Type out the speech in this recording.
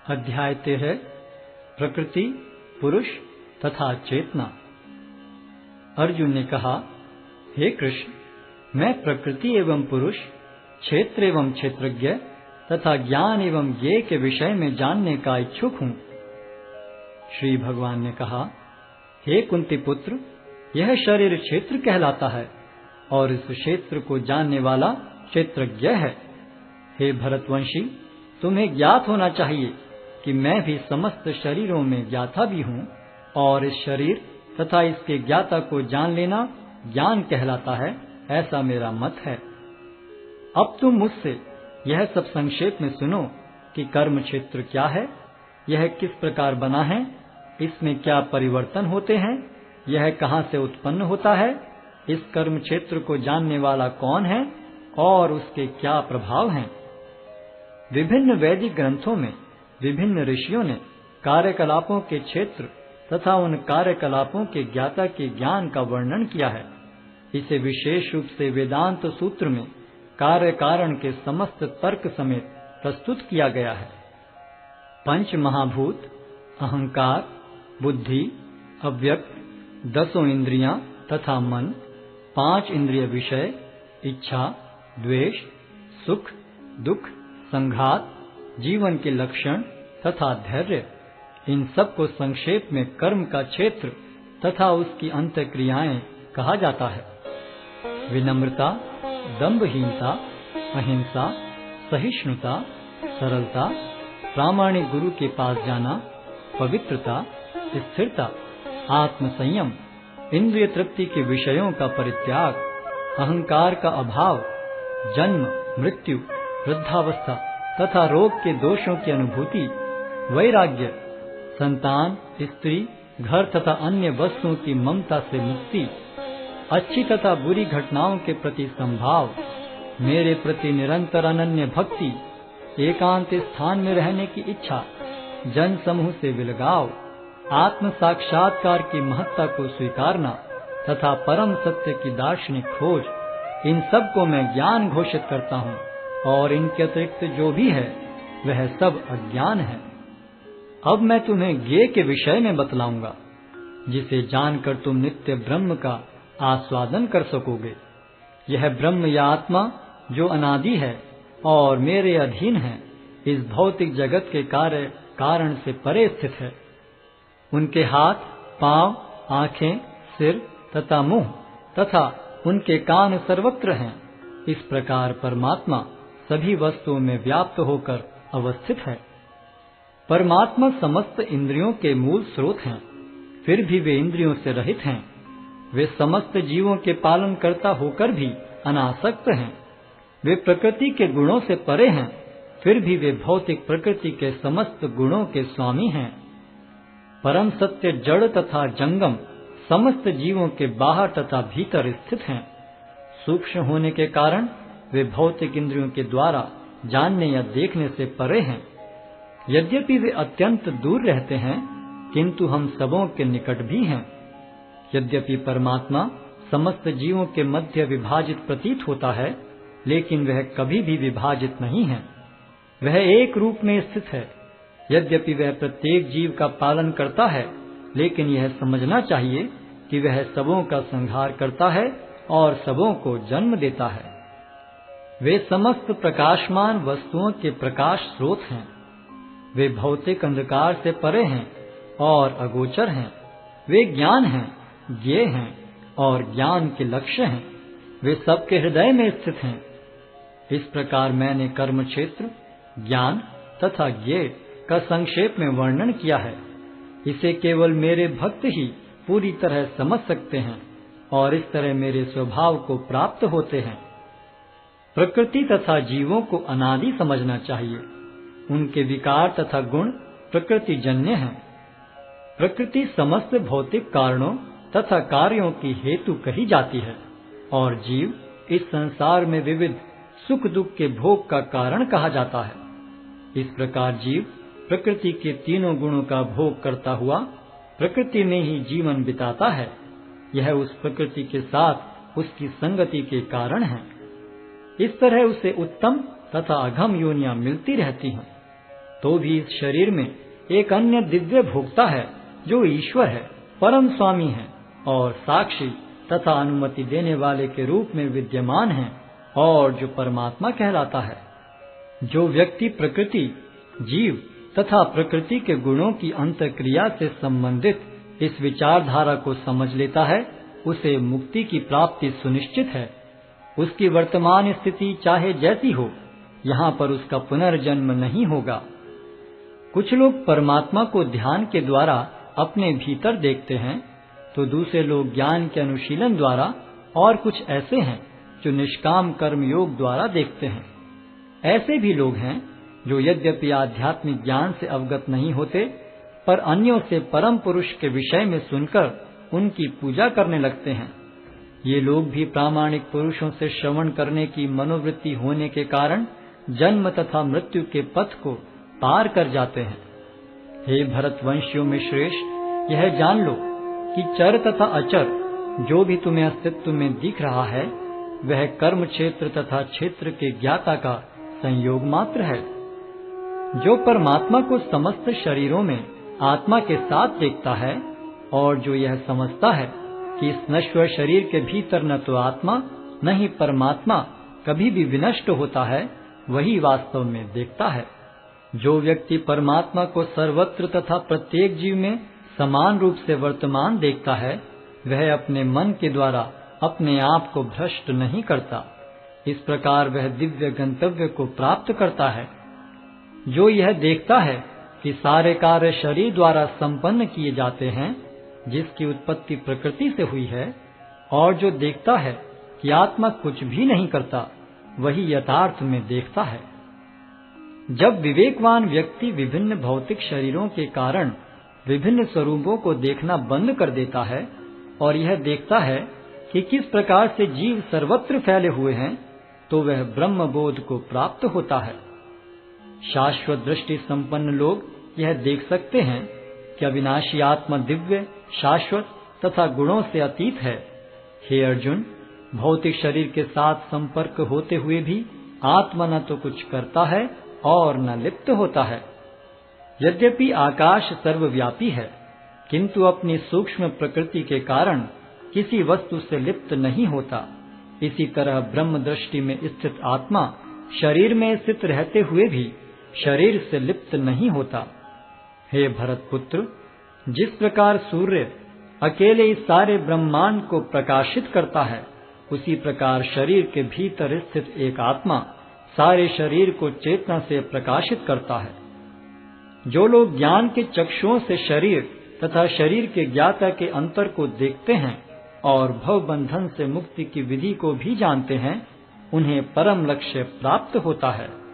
अध्याय 13 प्रकृति, पुरुष तथा चेतना। अर्जुन ने कहा, हे कृष्ण, मैं प्रकृति एवं पुरुष, क्षेत्र एवं क्षेत्रज्ञ तथा ज्ञान एवं ज्ञेय के विषय में जानने का इच्छुक हूँ। श्री भगवान ने कहा, हे कुंती पुत्र, यह शरीर क्षेत्र कहलाता है और इस क्षेत्र को जानने वाला क्षेत्रज्ञ है। हे भरतवंशी, तुम्हें ज्ञात होना चाहिए कि मैं भी समस्त शरीरों में ज्ञाता भी हूँ और इस शरीर तथा इसके ज्ञाता को जान लेना ज्ञान कहलाता है, ऐसा मेरा मत है। अब तुम मुझसे यह सब संक्षेप में सुनो कि कर्म क्षेत्र क्या है, यह किस प्रकार बना है, इसमें क्या परिवर्तन होते हैं, यह कहाँ से उत्पन्न होता है, इस कर्म क्षेत्र को जानने वाला कौन है और उसके क्या प्रभाव हैं। विभिन्न वैदिक ग्रंथों में विभिन्न ऋषियों ने कार्यकलापों के क्षेत्र तथा उन कार्यकलापों के ज्ञाता के ज्ञान का वर्णन किया है। इसे विशेष रूप से वेदांत सूत्र में कार्य कारण के समस्त तर्क समेत प्रस्तुत किया गया है। पंच महाभूत, अहंकार, बुद्धि, अव्यक्त, 10 इंद्रियां तथा मन, 5 इंद्रिय विषय, इच्छा, द्वेष, सुख, दुख, संघात, जीवन के लक्षण तथा धैर्य, इन सब को संक्षेप में कर्म का क्षेत्र तथा उसकी अंतःक्रियाएं कहा जाता है। विनम्रता, दंभहीनता, अहिंसा, सहिष्णुता, सरलता, प्रामाणिक गुरु के पास जाना, पवित्रता, स्थिरता, आत्मसंयम, इंद्रिय तृप्ति के विषयों का परित्याग, अहंकार का अभाव, जन्म, मृत्यु, वृद्धावस्था तथा रोग के दोषों की अनुभूति, वैराग्य, संतान, स्त्री, घर तथा अन्य वस्तुओं की ममता से मुक्ति, अच्छी तथा बुरी घटनाओं के प्रति संभाव, मेरे प्रति निरंतर अनन्य भक्ति, एकांत स्थान में रहने की इच्छा, जन समूह से विलगाव, आत्म साक्षात्कार की महत्ता को स्वीकारना तथा परम सत्य की दार्शनिक खोज, इन सब को मैं ज्ञान घोषित करता हूँ और इनके अतिरिक्त जो भी है वह सब अज्ञान है। अब मैं तुम्हें ज्ञेय के विषय में बतलाऊंगा, जिसे जानकर तुम नित्य ब्रह्म का आस्वादन कर सकोगे। यह ब्रह्म या आत्मा जो अनादि है और मेरे अधीन है, इस भौतिक जगत के कार्य कारण से परे स्थित है। उनके हाथ, पांव, आंखें, सिर तथा मुंह तथा उनके कान सर्वत्र हैं। इस प्रकार परमात्मा सभी वस्तुओं में व्याप्त होकर अवस्थित है। परमात्मा समस्त इंद्रियों के मूल स्रोत हैं, फिर भी वे इंद्रियों से रहित हैं। वे समस्त जीवों के पालन करता होकर भी अनासक्त हैं। वे प्रकृति के गुणों से परे हैं, फिर भी वे भौतिक प्रकृति के समस्त गुणों के स्वामी हैं। परम सत्य जड़ तथा जंगम समस्त जीवों के बाहर तथा भीतर स्थित हैं। सूक्ष्म होने के कारण वे भौतिक इंद्रियों के द्वारा जानने या देखने से परे हैं। यद्यपि वे अत्यंत दूर रहते हैं, किंतु हम सबों के निकट भी हैं। यद्यपि परमात्मा समस्त जीवों के मध्य विभाजित प्रतीत होता है, लेकिन वह कभी भी विभाजित नहीं है। वह एक रूप में स्थित है। यद्यपि वह प्रत्येक जीव का पालन करता है, लेकिन यह समझना चाहिए कि वह सबों का संहार करता है और सबों को जन्म देता है। वे समस्त प्रकाशमान वस्तुओं के प्रकाश स्रोत हैं। वे भौतिक अंधकार से परे हैं और अगोचर हैं। वे ज्ञान हैं, ज्ञेय हैं और ज्ञान के लक्ष्य हैं। वे सबके हृदय में स्थित हैं। इस प्रकार मैंने कर्म क्षेत्र, ज्ञान तथा ज्ञेय का संक्षेप में वर्णन किया है। इसे केवल मेरे भक्त ही पूरी तरह समझ सकते हैं और इस तरह मेरे स्वभाव को प्राप्त होते हैं। प्रकृति तथा जीवों को अनादि समझना चाहिए। उनके विकार तथा गुण प्रकृति जन्य हैं। प्रकृति समस्त भौतिक कारणों तथा कार्यों की हेतु कही जाती है और जीव इस संसार में विविध सुख दुख के भोग का कारण कहा जाता है। इस प्रकार जीव प्रकृति के तीनों गुणों का भोग करता हुआ प्रकृति में ही जीवन बिताता है। यह उस प्रकृति के साथ उसकी संगति के कारण है। इस तरह उसे उत्तम तथा अधम योनियां मिलती रहती हैं। तो भी इस शरीर में एक अन्य दिव्य भोक्ता है जो ईश्वर है, परम स्वामी है और साक्षी तथा अनुमति देने वाले के रूप में विद्यमान है और जो परमात्मा कहलाता है। जो व्यक्ति प्रकृति, जीव तथा प्रकृति के गुणों की अंतःक्रिया से संबंधित इस विचारधारा को समझ लेता है, उसे मुक्ति की प्राप्ति सुनिश्चित है। उसकी वर्तमान स्थिति चाहे जैसी हो, यहाँ पर उसका पुनर्जन्म नहीं होगा। कुछ लोग परमात्मा को ध्यान के द्वारा अपने भीतर देखते हैं, तो दूसरे लोग ज्ञान के अनुशीलन द्वारा, और कुछ ऐसे हैं जो निष्काम कर्म योग द्वारा देखते हैं। ऐसे भी लोग हैं जो यद्यपि आध्यात्मिक ज्ञान से अवगत नहीं होते, पर अन्यों से परम पुरुष के विषय में सुनकर उनकी पूजा करने लगते हैं। ये लोग भी प्रामाणिक पुरुषों से श्रवण करने की मनोवृत्ति होने के कारण जन्म तथा मृत्यु के पथ को पार कर जाते हैं। हे भरतवंशियों में श्रेष्ठ, यह जान लो कि चर तथा अचर जो भी तुम्हें अस्तित्व में दिख रहा है, वह कर्म क्षेत्र तथा क्षेत्र के ज्ञाता का संयोग मात्र है। जो परमात्मा को समस्त शरीरों में आत्मा के साथ देखता है और जो यह समझता है कि इस नश्वर शरीर के भीतर न तो आत्मा न ही परमात्मा कभी भी विनष्ट होता है, वही वास्तव में देखता है। जो व्यक्ति परमात्मा को सर्वत्र तथा प्रत्येक जीव में समान रूप से वर्तमान देखता है, वह अपने मन के द्वारा अपने आप को भ्रष्ट नहीं करता। इस प्रकार वह दिव्य गंतव्य को प्राप्त करता है। जो यह देखता है कि सारे कार्य शरीर द्वारा संपन्न किए जाते हैं, जिसकी उत्पत्ति प्रकृति से हुई है, और जो देखता है कि आत्मा कुछ भी नहीं करता, वही यथार्थ में देखता है। जब विवेकवान व्यक्ति विभिन्न भौतिक शरीरों के कारण विभिन्न स्वरूपों को देखना बंद कर देता है और यह देखता है कि किस प्रकार से जीव सर्वत्र फैले हुए हैं, तो वह ब्रह्म बोध को प्राप्त होता है। शाश्वत दृष्टि संपन्न लोग यह देख सकते हैं कि अविनाशी आत्मा दिव्य, शाश्वत तथा गुणों से अतीत है। हे अर्जुन, भौतिक शरीर के साथ संपर्क होते हुए भी आत्मा न तो कुछ करता है और न लिप्त होता है। यद्यपि आकाश सर्वव्यापी है, किंतु अपनी सूक्ष्म प्रकृति के कारण किसी वस्तु से लिप्त नहीं होता। इसी तरह ब्रह्म दृष्टि में स्थित आत्मा शरीर में स्थित रहते हुए भी शरीर से लिप्त नहीं होता। हे भरतपुत्र, जिस प्रकार सूर्य अकेले इस सारे ब्रह्मांड को प्रकाशित करता है, उसी प्रकार शरीर के भीतर स्थित एक आत्मा सारे शरीर को चेतना से प्रकाशित करता है। जो लोग ज्ञान के चक्षुओं से शरीर तथा शरीर के ज्ञाता के अंतर को देखते हैं और भव बंधन से मुक्ति की विधि को भी जानते हैं, उन्हें परम लक्ष्य प्राप्त होता है।